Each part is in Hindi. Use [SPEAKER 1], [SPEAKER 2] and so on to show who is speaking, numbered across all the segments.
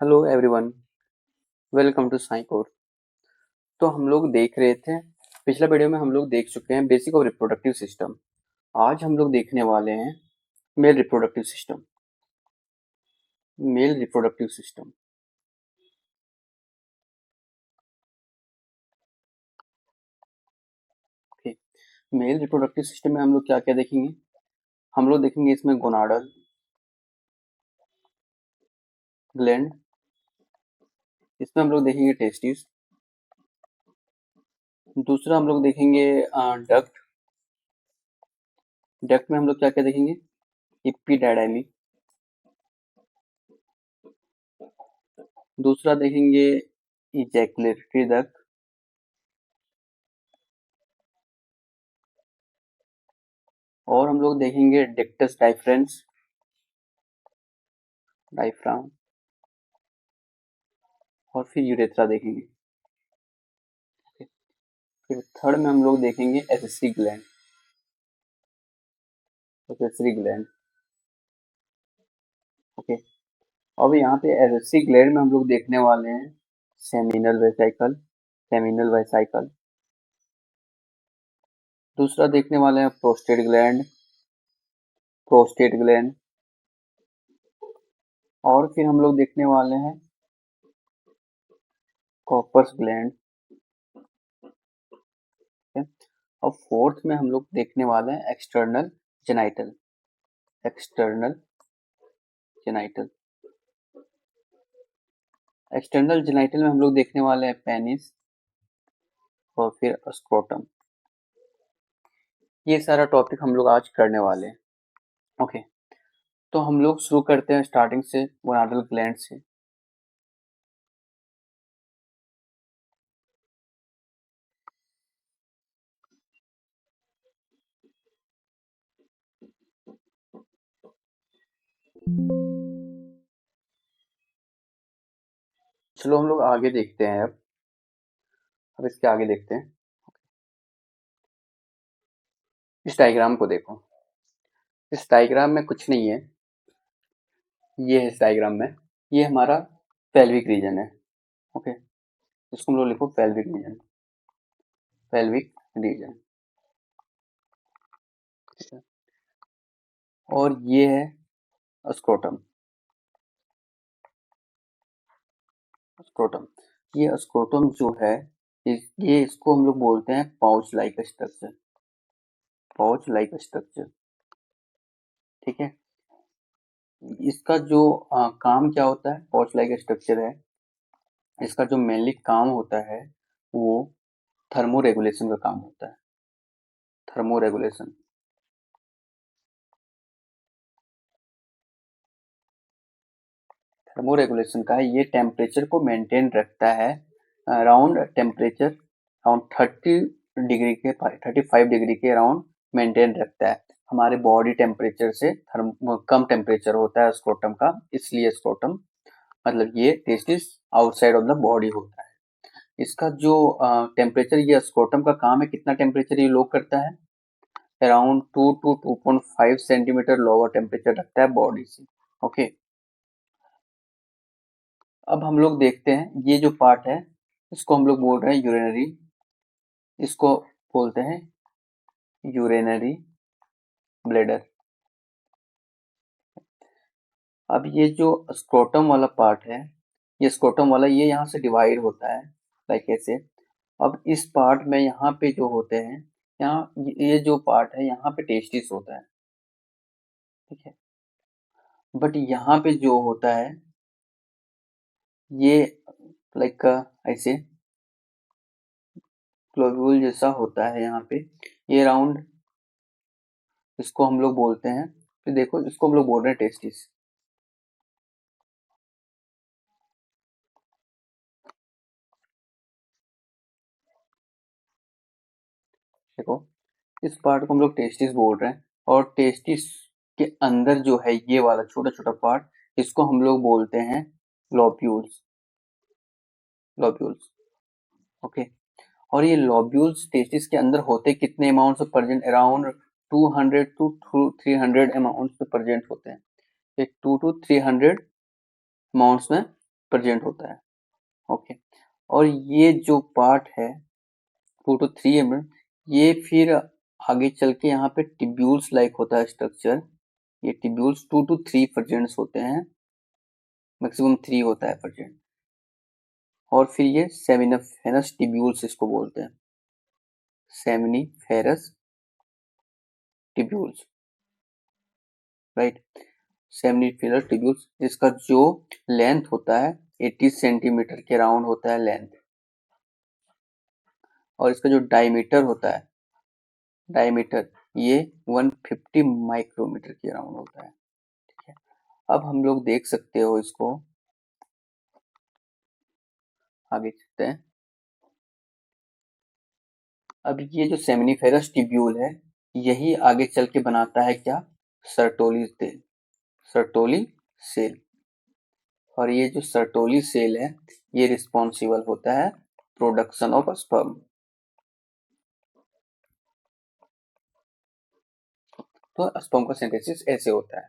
[SPEAKER 1] Hello everyone, welcome to Sai core. तो हम लोग देख रहे थे, पिछला वीडियो में हम लोग देख चुके हैं बेसिक ऑफ रिप्रोडक्टिव सिस्टम। आज हम लोग देखने वाले हैं male reproductive system. Male reproductive system okay. Male reproductive system में हम लोग क्या क्या देखेंगे? हम लोग देखेंगे इसमें गोनाडल ग्लैंड, इसमें हम लोग देखेंगे टेस्टिस। दूसरा हम लोग देखेंगे डक्ट। डक्ट में हम लोग क्या क्या देखेंगे? इपिडाइडाइमी। दूसरा देखेंगे इजैकुलेटरी डक्ट। और हम लोग देखेंगे डिक्टस डाइफरेंस, डायफ्राम। और फिर यूरेथ्रा देखेंगे। फिर थर्ड में हम लोग देखेंगे accessory gland. Accessory gland okay. अब यहाँ पे एसेसरी ग्लैंड में हम लोग देखने वाले हैं सेमिनल वेसिकल। Seminal vesicle. दूसरा देखने वाले हैं प्रोस्टेट ग्लैंड। Prostate gland. और फिर हम लोग देखने वाले हैं कॉपर्स ग्लैंड। अब फोर्थ में हम लोग देखने वाले हैं external genital. External genital. External genital में हम लोग देखने वाले हैं पेनिस और फिर स्क्रोटम। ये सारा टॉपिक हम लोग आज करने वाले हैं। ओके, तो हम लोग शुरू करते हैं स्टार्टिंग से गोनाडल ग्लैंड से। चलो हम लोग आगे देखते हैं। अब इसके आगे देखते हैं। इस डायग्राम को देखो। इस डायग्राम में कुछ नहीं है, ये है इस डायग्राम में। ये हमारा पेल्विक रीजन है। ओके, इसको हम लोग लिखो पेल्विक रीजन। Pelvic region. और ये है स्क्रोटम। स्क्रोटम, ये स्क्रोटम जो है ये इसको हम लोग बोलते हैं pouch like structure. Pouch like structure, ठीक है। इसका जो काम क्या होता है, पाउच लाइक स्ट्रक्चर है, इसका जो मेनली काम होता है वो थर्मो रेगुलेशन का काम होता है। Thermo regulation. थर्मो रेगुलेशन का है, ये टेम्परेचर को मेंटेन रखता है अराउंड टेम्परेचर अराउंड 30 डिग्री के 35 डिग्री के अराउंड मेंटेन रखता है। हमारे बॉडी टेम्परेचर से कम टेम्परेचर होता है स्क्रोटम का, इसलिए स्क्रोटम मतलब ये testis outside of the body होता है। इसका जो टेम्परेचर, ये स्क्रोटम का काम है कितना टेम्परेचर ये लो करता है, around 2 to 2.5 centimetre lower temperature रखता है बॉडी से। ओके, अब हम लोग देखते हैं ये जो पार्ट है इसको हम लोग बोल रहे हैं यूरिनरी। इसको बोलते हैं यूरिनरी ब्लैडर। अब ये जो स्क्रोटम वाला पार्ट है, ये स्क्रोटम वाला ये यहाँ से डिवाइड होता है लाइक ऐसे। अब इस पार्ट में यहाँ पे जो होते हैं, यहाँ ये जो पार्ट है यहाँ पे टेस्टिस होता है, ठीक है। बट यहाँ पे जो होता है ये लाइक ऐसे ग्लोब्यूल जैसा होता है यहाँ पे, ये राउंड, इसको हम लोग बोलते हैं, फिर देखो इसको हम लोग बोल रहे हैं टेस्टिस। देखो इस पार्ट को हम लोग टेस्टिस बोल रहे हैं, और टेस्टिस के अंदर जो है ये वाला छोटा छोटा पार्ट, इसको हम लोग बोलते हैं लोब्यूल्स। Lobules okay. और ये लोब्यूल्स टेस्टिस के अंदर होते कितने अमाउंट में प्रेजेंट, अराउंड 200 to 300 अमाउंट में प्रेजेंट होते हैं। ये 2 to 300 अमाउंट्स में प्रेजेंट होता है। ओके, और ये जो पार्ट है 2 to 3 mm, ये फिर आगे चल के यहाँ पे टिब्यूल्स लाइक होता है स्ट्रक्चर। ये टिब्यूल्स 2 to 3 प्रेजेंट्स होते हैं, मैक्सिमम 3 होता है प्रेजेंट। और फिर ये सेमिनिफेरस टिब्यूल्स इसको बोलते हैं, seminiferous tubules, right. Seminiferous tubules, इसका जो लेंथ होता है 80 सेंटीमीटर के राउंड होता है लेंथ, और इसका जो डायमीटर होता है, डायमीटर ये 150 माइक्रोमीटर के राउंड होता है। ठीक है, अब हम लोग देख सकते हो इसको, आगे चलते हैं। अब ये जो सेमिनिफेरस टिब्यूल है, यही आगे चल के बनाता है क्या, सर्टोली सेल, सर्टोली सेल। और ये जो सर्टोली सेल है, ये रिस्पॉन्सिबल होता है प्रोडक्शन ऑफ स्पर्म। तो स्पर्म का सिंथेसिस ऐसे होता है।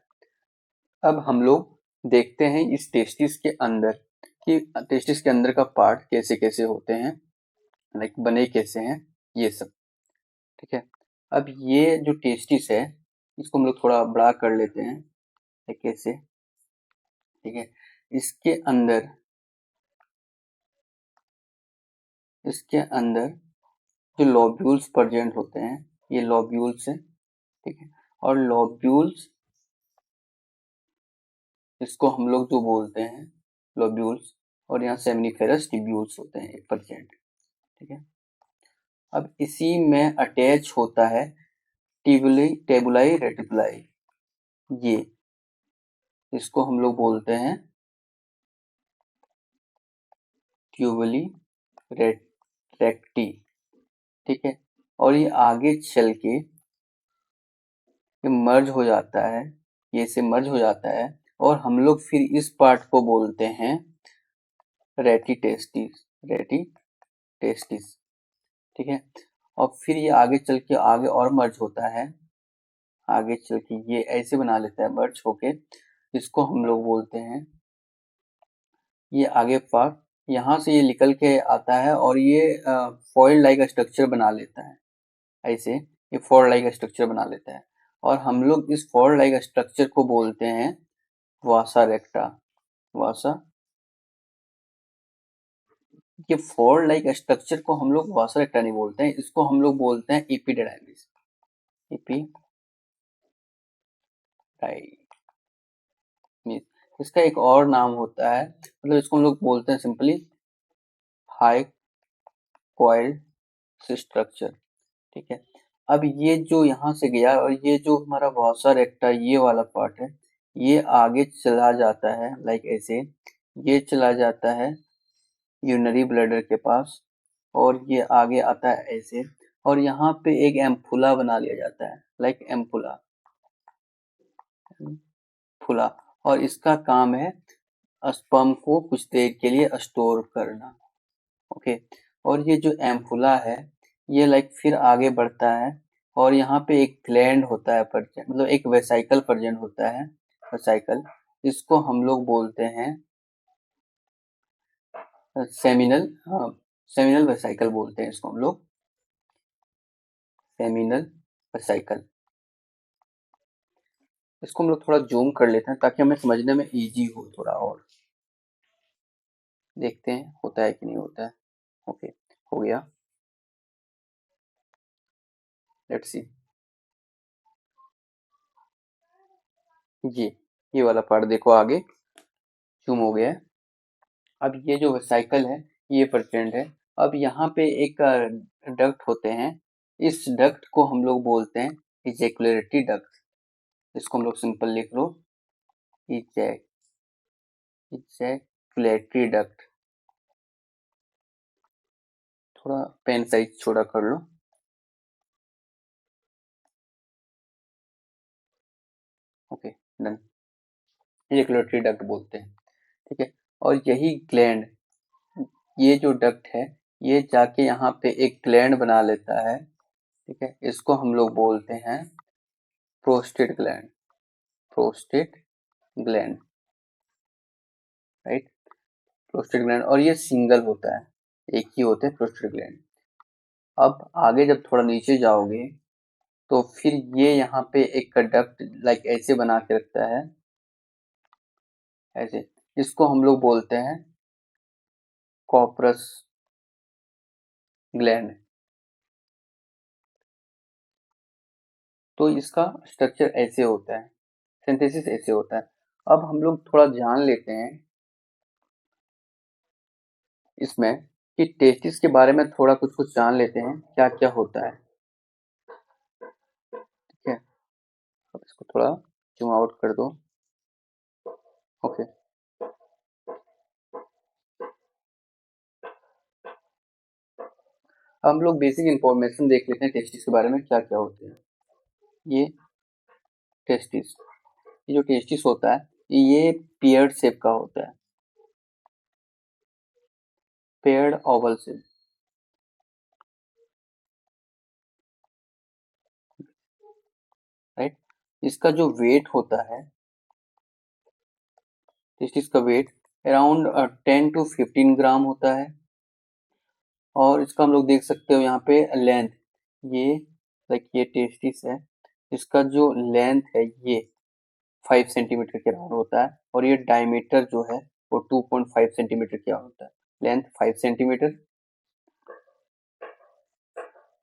[SPEAKER 1] अब हम लोग देखते हैं इस टेस्टिस के अंदर कि टेस्टिस के अंदर का पार्ट कैसे कैसे होते हैं, लाइक बने कैसे हैं, ये सब। ठीक है, अब ये जो टेस्टिस है, इसको हम लोग थोड़ा बड़ा कर लेते हैं, कैसे। ठीक है, इसके अंदर जो लोब्यूल्स प्रेजेंट होते हैं, ये लोब्यूल्स है। ठीक है, और लोब्यूल्स, इसको हम लोग जो बोलते हैं लोब्यूल्स, और यहाँ सेमिनिफेरस टिब्यूल्स होते हैं 1%। ठीक है, अब इसी में अटैच होता है टेबुलाई रेटिकुलाई, ये इसको हम लोग बोलते हैं ट्यूबुली रेक्टी। ठीक है, और ये आगे चल के ये मर्ज हो जाता है, ये से मर्ज हो जाता है, और हम लोग फिर इस पार्ट को बोलते हैं रेटिटेस्टिस, रेटिटेस्टिस। ठीक है, और फिर ये आगे चल के आगे और मर्ज होता है, आगे चल के ये ऐसे बना लेता है मर्ज होके, इसको हम लोग बोलते हैं, ये आगे पार्ट यहाँ से ये निकल के आता है और ये फॉइल लाइक स्ट्रक्चर बना लेता है, ऐसे ये फॉइल लाइक स्ट्रक्चर बना लेता है, और हम लोग इस फॉइल लाइक स्ट्रक्चर को बोलते हैं वासा रेक्टा, वासा। ये फॉइल लाइक स्ट्रक्चर को हम लोग वासा रेक्टा नहीं बोलते हैं, इसको हम लोग बोलते हैं एपिडाइमिस, एपिडाइमिस। इसका एक और नाम होता है, मतलब इसको हम लोग बोलते हैं सिंपली हाई कॉइल्ड स्ट्रक्चर। ठीक है, अब ये जो यहाँ से गया और ये जो हमारा वासा रेक्टा ये वाला पार्ट है, ये आगे चला जाता है, लाइक ऐसे ये चला जाता है यूरिनरी ब्लैडर के पास, और ये आगे आता है ऐसे, और यहाँ पे एक एम्फुला बना लिया जाता है, लाइक एम्फुला, फुला, और इसका काम है स्पर्म को कुछ देर के लिए स्टोर करना। ओके, और ये जो एम्फुला है, ये लाइक फिर आगे बढ़ता है, और यहाँ पे एक ग्लैंड होता है प्रेजेंट, मतलब एक वेसाइकल प्रेजेंट होता है, वेसाइकल, इसको हम लोग बोलते हैं सेमिनल, हाँ, सेमिनल वेसाइकल बोलते हैं इसको हम लोग, सेमिनल वेसाइकल। इसको हम लोग थोड़ा जूम कर लेते हैं ताकि हमें समझने में इजी हो थोड़ा, और देखते हैं होता है कि नहीं होता है। ओके, हो गया, लेट्स सी। ये वाला पार्ट देखो आगे जूम हो गया है। अब ये जो साइकिल है ये प्रेजेंट है। अब यहाँ पे एक डक्ट होते हैं, इस डक्ट को हम लोग बोलते हैं इजैकुलेटरी डक्ट, इसको हम लोग सिंपल लिख लो, इजैकुलेटरी डक्ट। थोड़ा पेन साइज छोटा कर लो। ओके, डन, इजैकुलेटरी डक्ट बोलते हैं। ठीक है, और यही ग्लैंड, ये जो डक्ट है, ये जाके यहाँ पे एक ग्लैंड बना लेता है। ठीक है, इसको हम लोग बोलते हैं prostate gland, prostate gland, right. Prostate gland, और ये सिंगल होता है, एक ही होते हैं प्रोस्टेट ग्लैंड। अब आगे जब थोड़ा नीचे जाओगे तो फिर ये यहाँ पे एक डक्ट लाइक ऐसे बना के रखता है, ऐसे, इसको हम लोग बोलते हैं कॉर्पस ग्लैंड। तो इसका स्ट्रक्चर ऐसे होता है, सिंथेसिस ऐसे होता है। अब हम लोग थोड़ा जान लेते हैं इसमें कि टेस्टिस के बारे में थोड़ा कुछ कुछ जान लेते हैं, क्या क्या होता है। ठीक है, अब इसको थोड़ा जूम आउट कर दो। ओके, हम लोग बेसिक इंफॉर्मेशन देख लेते हैं टेस्टिस के बारे में, क्या क्या होते हैं। ये टेस्टिस, ये जो टेस्टिस होता है ये पेयर्ड शेप का होता है, पेयर्ड ओवल शेप, राइट। इसका जो वेट होता है, टेस्टिस का वेट अराउंड 10 to 15 ग्राम होता है। और इसका हम लोग देख सकते हो यहाँ पे लेंथ, ये लाइक ये टेस्टिस है, इसका जो लेंथ है ये 5 सेंटीमीटर के अराउंड होता है, और ये डायमीटर जो है वो 2.5 सेंटीमीटर का होता है। लेंथ 5 सेंटीमीटर,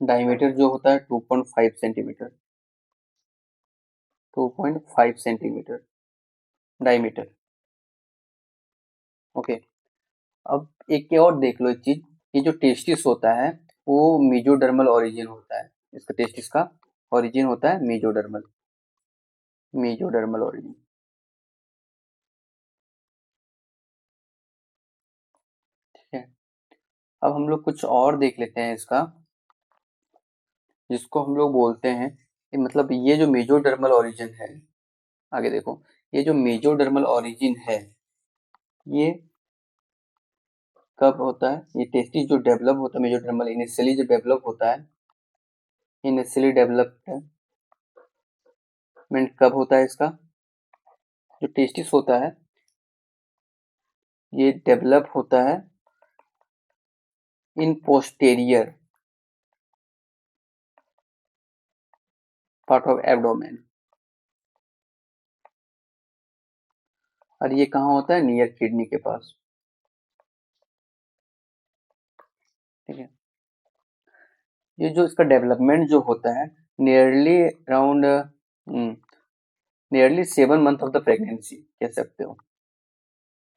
[SPEAKER 1] डायमीटर जो होता है 2.5 सेंटीमीटर, 2.5 सेंटीमीटर डायमीटर। ओके, अब एक और देख लो एक चीज, ये जो टेस्टिस होता है वो मेजोडर्मल ओरिजिन होता है, इसका टेस्टिस का ओरिजिन होता है मेजोडर्मल, मेजोडर्मल ओरिजिन। ठीक है, अब हम लोग कुछ और देख लेते हैं इसका, जिसको हम लोग बोलते हैं मतलब ये जो मेजोडर्मल ओरिजिन है, आगे देखो, ये जो मेजोडर्मल ओरिजिन है ये कब होता है, ये टेस्टिस जो डेवलप होता है मेजोडर्मल इनिशियली जो डेवलप होता है, इनिशियली डेवलपमेंट कब होता है इसका, जो टेस्टिस होता है ये डेवलप होता है इन पोस्टेरियर पार्ट ऑफ एब्डोमेन, और ये कहाँ होता है, नियर किडनी के पास। ठीक है, ये जो इसका डेवलपमेंट जो होता है nearly around nearly 7 month of the pregnancy कह सकते हो,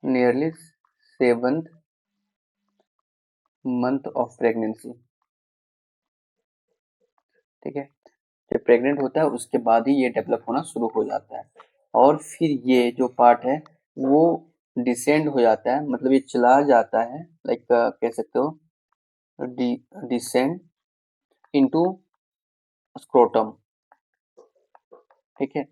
[SPEAKER 1] nearly 7th month of pregnancy. ठीक है, जब प्रेग्नेंट होता है उसके बाद ही ये डेवलप होना शुरू हो जाता है, और फिर ये जो पार्ट है वो डिसेंड हो जाता है, मतलब ये चला जाता है, लाइक कह सकते हो डिसेंड इनटू स्क्रोटम। ठीक है,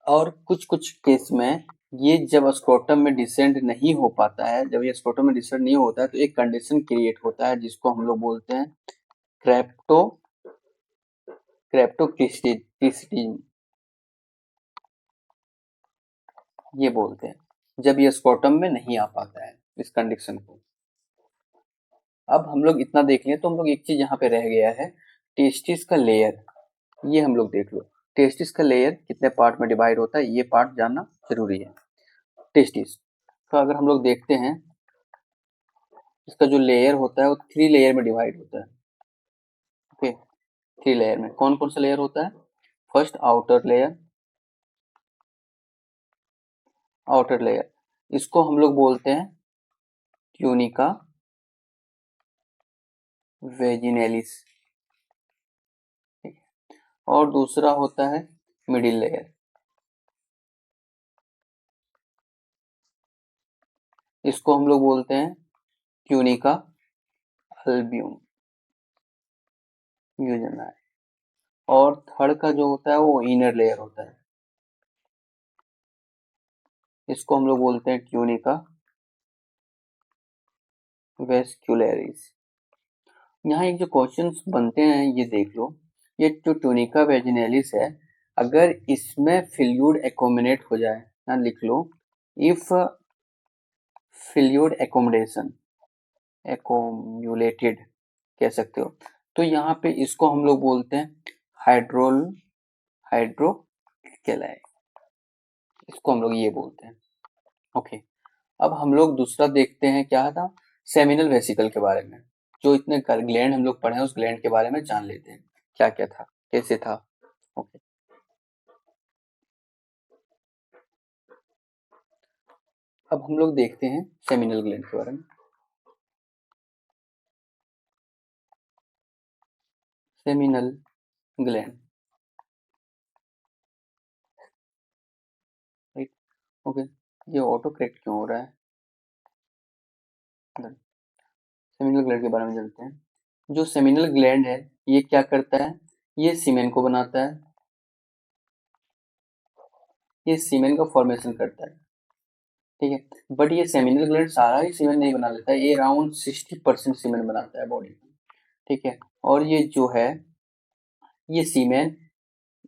[SPEAKER 1] और कुछ कुछ केस में ये जब स्क्रोटम में डिसेंड नहीं हो पाता है, जब ये स्क्रोटम में डिसेंड नहीं होता है तो एक कंडीशन क्रिएट होता है जिसको हम लोग बोलते हैं क्रेप्टोक्रिस्टिज्म, ये बोलते हैं, जब ये स्क्रोटम में नहीं आ पाता है इस कंडीशन को। अब हम लोग इतना देख लिया तो हम लोग एक चीज यहाँ पे रह गया है, टेस्टिस का लेयर, ये हम लोग देख लो, टेस्टिस का लेयर कितने पार्ट में डिवाइड होता है, ये पार्ट जानना जरूरी है। टेस्टिस तो अगर हम लोग देखते हैं, इसका जो लेयर होता है वो 3 लेयर में डिवाइड होता है। ओके, 3 लेयर में कौन कौन सा लेयर होता है, फर्स्ट आउटर लेयर, इसको हम लोग बोलते हैं ट्यूनिका वेजिनेलिस, और दूसरा होता है मिडिल लेयर, इसको हम लोग बोलते हैं ट्यूनिका अल्बियम यूजनाई, और थर्ड का जो होता है वो इनर लेयर होता है, इसको हम लोग बोलते हैं ट्यूनिका वेस्क्युलरिस। यहाँ एक जो क्वेश्चंस बनते हैं ये देख लो, ये जो ट्यूनिका वेजिनेलिस है, अगर इसमें फ्लूइड एकोमिनेट हो जाए, यहाँ लिख लो, इफ फ्लूइड एकोमोडेशन, एकोम्युलेटेड कह सकते हो। तो यहाँ पे इसको हम लोग बोलते हैं हाइड्रोकेलाई, इसको हम लोग ये बोलते हैं। ओके, अब हम लोग दूसरा देखते हैं क्या था, सेमिनल वेसिकल के बारे में। जो इतने ग्लैंड हम लोग पढ़े हैं उस ग्लैंड के बारे में जान लेते हैं क्या क्या था, कैसे था। ओके, अब हम लोग देखते हैं सेमिनल ग्लैंड के बारे में। Seminal gland, right. ओके, ये ऑटो करेक्ट क्यों हो रहा है? सेमिनल ग्लैंड के बारे में जानते हैं। जो सेमिनल ग्लैंड है ये क्या करता है, ये सीमेन को बनाता है, ये सीमेन का फॉर्मेशन करता है, ठीक है। बट ये सेमिनल ग्लैंड सारा ही सीमेन नहीं बना लेता है, ये अराउंड 60% सीमेन बनाता है बॉडी में, ठीक है। और ये जो है, ये सीमेन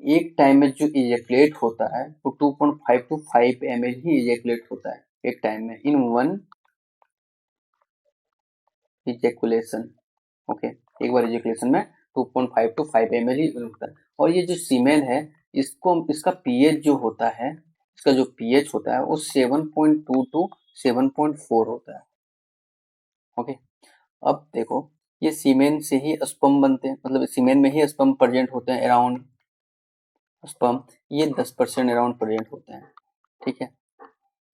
[SPEAKER 1] एक टाइम में जो इजेकुलेट होता है वो 2.5 to 5 ml ही इजेकुलेट होता है एक टाइम में, इन वन इजेकुलेशन। ओके, एक बार इजेकुलेशन में 2.5 to 5 ml ही होता है। और ये जो सीमेन है, इसको इसका पीएच जो होता है, इसका जो पीएच होता है वो 7.2 to 7.4 होता है। ओके, अब देखो, ये सीमेन से ही स्पर्म बनते हैं, मतलब सीमेन में ही स्पर्म प्रेजेंट होते हैं अराउंड, स्पर्म ये 10% अराउंड प्रेजेंट होते हैं, ठीक है।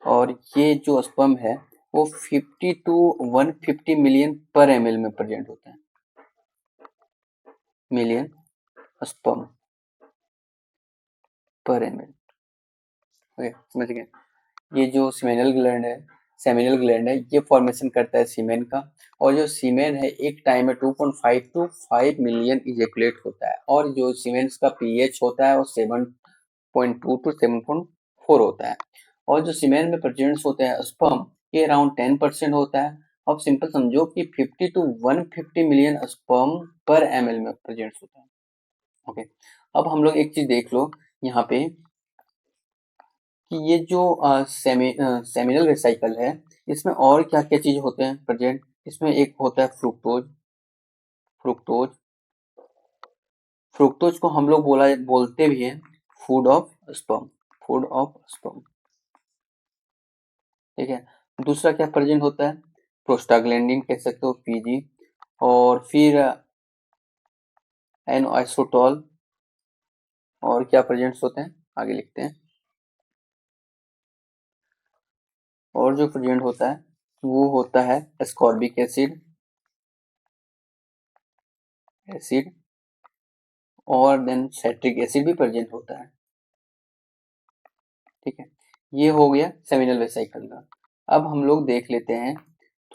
[SPEAKER 1] और ये जो स्पर्म है वो 50 to 150 मिलियन पर ml में प्रेजेंट होते हैं, मिलियन स्पर्म पर ml। ओके, समझ गए। ये जो सेमिनल ग्लैंड है ये फॉर्मेशन करता है सीमेन का। और जो सीमेन है एक टाइम में 2.5 to 5 मिलियन इजेकुलेट होता है। और जो सीमेन का पीएच होता है वो 7.2 to 7.4 होता है। और जो सीमेन में प्रेजेंट होते हैं स्पर्म, ये अराउंड 10% होता है। अब सिंपल समझो कि 50 to 150 मिलियन स्पर्म पर ml में प्रेजेंट होता है। ओके, अब हम लोग एक चीज देख लो यहाँ पे कि ये जो सेमिनल वेसिकल है, इसमें और क्या क्या चीज होते हैं प्रेजेंट। इसमें एक होता है फ्रुक्टोज। फ्रुक्टोज फ्रुक्टोज को हम लोग बोलते भी हैं food of sperm, food of sperm, ठीक है। दूसरा क्या प्रेजेंट होता है, प्रोस्टाग्लैंडिन कह सकते हो, पीजी। और फिर एन आइसोटोल। और क्या प्रेजेंट्स होते हैं, आगे लिखते हैं। और जो प्रेजेंट होता है वो होता है एस्कॉर्बिक एसिड, एसिड। और देन साइट्रिक एसिड भी प्रेजेंट होता है, ठीक है। ये हो गया सेमिनल वेसिकल का। अब हम लोग देख लेते हैं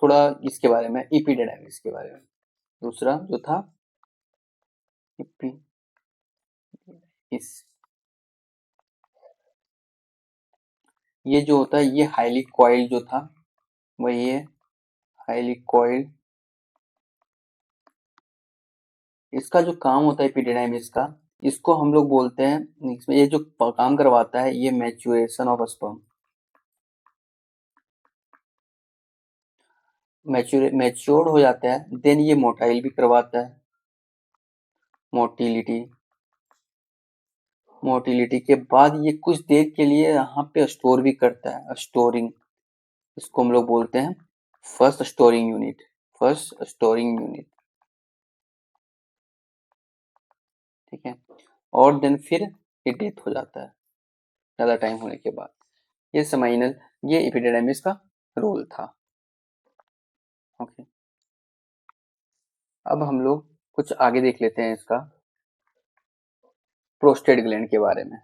[SPEAKER 1] थोड़ा इसके बारे में, एपिडिडाइमिस के बारे में। दूसरा जो था इस, ये जो होता है ये हाईली कॉइल्ड जो था वही है, हाईली कॉइल्ड। इसका जो काम होता है एपिडिडाइमिस का, इसको हम लोग बोलते हैं, इसमें ये जो काम करवाता है ये मैच्योरेशन ऑफ स्पर्म, मैच्योर्ड हो जाता है। देन ये मोटाइल भी करवाता है, मोटिलिटी। मोटिलिटी के बाद ये कुछ देर के लिए यहाँ पे स्टोर भी करता है, स्टोरिंग। इसको हम लोग बोलते हैं first storing unit, first storing unit, ठीक है। और देन फिर ये डेथ हो जाता है ज्यादा टाइम होने के बाद। ये सेमिनल, ये एपिडिडाइमिस का रोल था। ओके, अब हम लोग कुछ आगे देख लेते हैं इसका, प्रोस्टेट ग्लैंड के बारे में।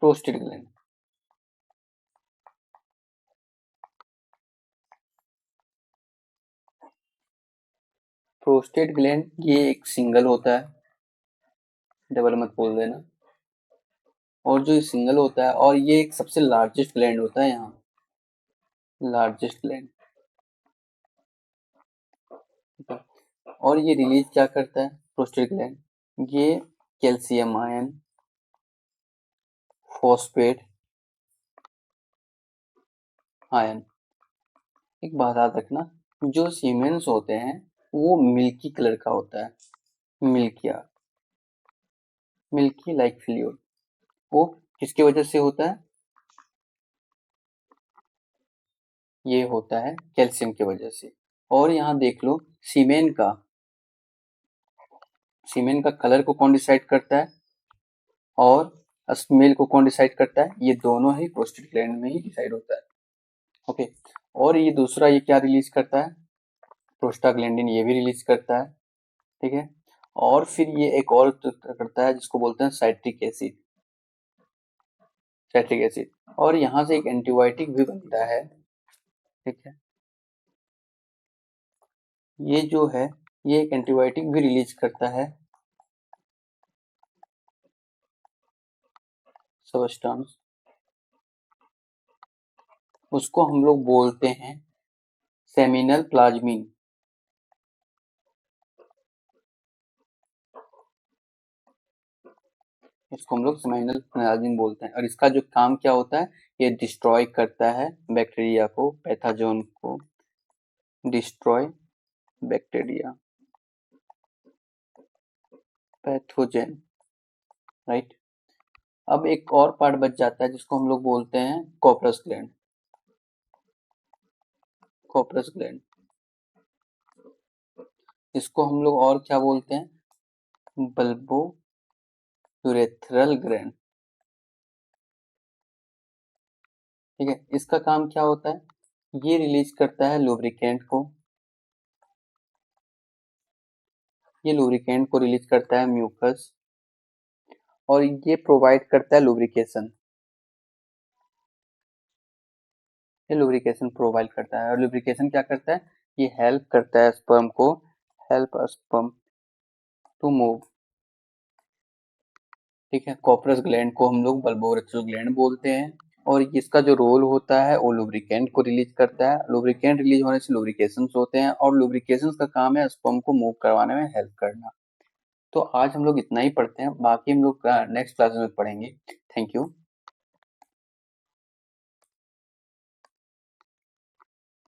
[SPEAKER 1] प्रोस्टेट ग्लैंड, प्रोस्टेट ग्लैंड ये एक सिंगल होता है, डबल मत बोल देना। और जो सिंगल होता है, और ये एक सबसे लार्जेस्ट ग्लैंड होता है यहाँ, लार्जेस्ट ग्लैंड। और ये रिलीज क्या करता है, प्रोस्टेट ग्लैंड, ये कैल्शियम आयन, फॉस्फेट आयन। एक बात याद रखना, जो सीमेंस होते हैं वो मिल्की कलर का होता है, मिल्किया, मिल्की लाइक फ्लूइड। वो किसकी वजह से होता है, ये होता है कैल्शियम की वजह से। और यहाँ देख लो, सीमेन का, सीमेन का कलर को कौन डिसाइड करता है और स्मेल को कौन डिसाइड करता है, ये दोनों ही प्रोस्टेट ग्लैंड में ही डिसाइड होता है। ओके। और ये दूसरा, ये क्या रिलीज करता है, प्रोस्टाग्लैंडिन, ये भी रिलीज करता है, ठीक है। और फिर ये एक और करता है जिसको बोलते हैं साइट्रिक एसिड, साइट्रिक एसिड। और यहाँ से एक एंटीबायोटिक भी बनता है, ठीक है। ये जो है, ये एक एंटीबायोटिक भी रिलीज करता है, सबस्टेंस, उसको हम लोग बोलते हैं सेमिनल प्लाज्मिन। इसको हम लोग सेमिनल प्लाज्मिन बोलते हैं। और इसका जो काम क्या होता है, ये डिस्ट्रॉय करता है बैक्टीरिया को, पैथोजन को, डिस्ट्रॉय बैक्टीरिया, पैथोजन, राइट। अब एक और पार्ट बच जाता है जिसको हम लोग बोलते हैं कॉर्पस ग्लैंड, कॉर्पस ग्लैंड। इसको हम लोग और क्या बोलते हैं, बल्बो यूरेथ्रल ग्लैंड, ठीक है। इसका काम क्या होता है, ये रिलीज करता है लुब्रिकेंट को, ये लुब्रिकेंट को रिलीज करता है म्यूकस, और ये प्रोवाइड करता है लुब्रिकेशन, ये लुब्रिकेशन प्रोवाइड करता है। और लुब्रिकेशन क्या करता है, ये हेल्प करता है स्पर्म को, हेल्प स्पर्म टू मूव, ठीक है। कॉर्पस ग्लैंड को हम लोग बल्बोरेथ्रल ग्लैंड बोलते हैं। और इसका जो रोल होता है वो लुब्रिकेंट को रिलीज करता है, लुब्रिकेंट रिलीज होने से लुब्रिकेशंस होते हैं, और लुब्रिकेशंस का काम है स्पर्म को मूव करवाने में हेल्प करना। तो आज हम लोग इतना ही पढ़ते हैं, बाकी हम लोग नेक्स्ट क्लास में पढ़ेंगे। Thank you.